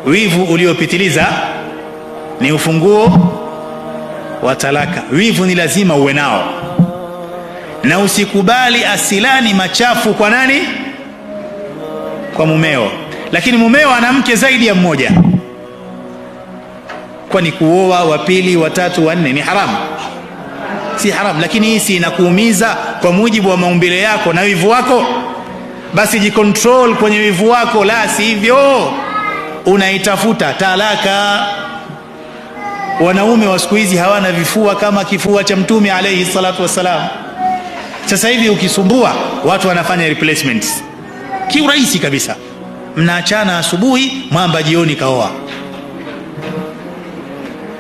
wivu uliopitiliza ni ufunguo wa talaka. Wivu ni lazima uwe nao, na usikubali asilani machafu kwa nani? Kwa mumeo. Lakini mumeo ana mke zaidi ya mmoja, kwani kuoa wa pili, wa tatu, wa nne ni haramu? Si haramu, lakini hii si inakuumiza kwa mujibu wa maumbile yako na wivu wako? Basi jikontrol kwenye wivu wako, la sivyo unaitafuta talaka. Wanaume wa siku hizi hawana vifua kama kifua cha Mtume alayhi salatu wasalam. Sasa hivi ukisumbua watu wanafanya replacements kiurahisi kabisa. Mnaachana asubuhi, mwamba jioni kaoa.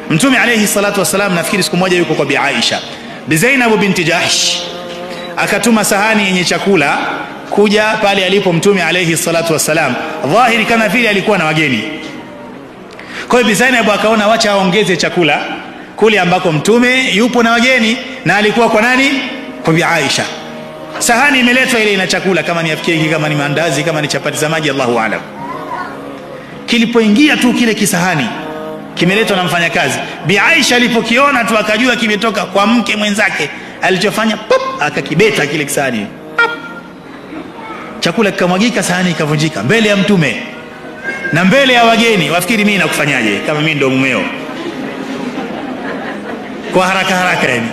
Mtume alayhi salatu wasalam, nafikiri siku moja yuko kwa Bi Aisha, Bi Zainab binti Jahsh, akatuma sahani yenye chakula kuja pale alipo Mtume alayhi salatu wasalam. Dhahiri kama vile alikuwa na wageni. Kwa hiyo Bi Zainab akaona wacha aongeze chakula kule ambako Mtume yupo na wageni, na alikuwa kwa nani? Kwa Bi Aisha. Sahani imeletwa ile ina chakula, kama ni keki, kama ni mandazi, kama ni chapati za maji, Allahu aalam. Kilipoingia tu kile kisahani kimeletwa na mfanyakazi, Bi Aisha alipokiona tu akajua kimetoka kwa mke mwenzake. Alichofanya pop, akakibeta kile kisahani, chakula kikamwagika, sahani ikavunjika mbele ya Mtume na mbele ya wageni. Wafikiri mimi nakufanyaje kama mimi ndo mumeo? Kwa haraka haraka yani,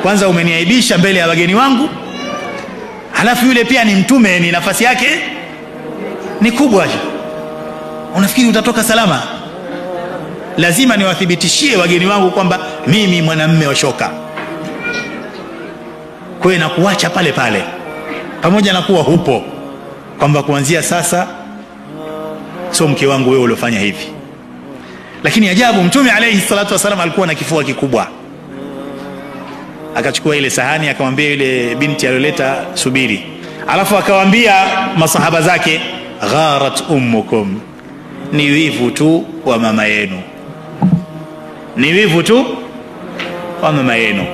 kwanza umeniaibisha mbele ya wageni wangu, halafu yule pia ni Mtume, ni nafasi yake ni kubwa. Unafikiri utatoka salama? Lazima niwathibitishie wageni wangu kwamba mimi mwanamume wa shoka. Kwa hiyo nakuacha pale pale, pamoja na kuwa hupo, kwamba kuanzia sasa sio mke wangu wewe uliofanya hivi. Lakini ajabu, Mtume alayhi salatu wasallam alikuwa na kifua kikubwa. Akachukua ile sahani akamwambia yule binti aliyoleta, subiri. Alafu akawaambia masahaba zake, gharat ummukum, ni wivu tu wa mama yenu, ni wivu tu wa mama yenu.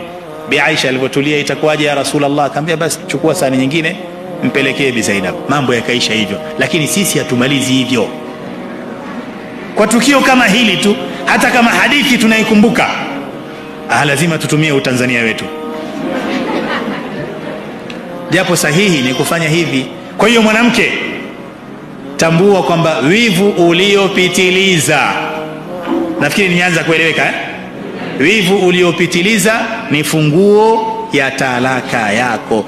Bi Aisha alipotulia, itakuwaje ya Rasulullah? Akamwambia basi chukua sahani nyingine mpelekee Bi Zainab. Mambo yakaisha hivyo. Lakini sisi hatumalizi hivyo kwa tukio kama hili tu. Hata kama hadithi tunaikumbuka, lazima tutumie utanzania wetu, japo sahihi ni kufanya hivi. Kwa hiyo mwanamke, tambua kwamba wivu uliopitiliza, nafikiri nianza kueleweka wivu uliopitiliza ni funguo ya talaka yako.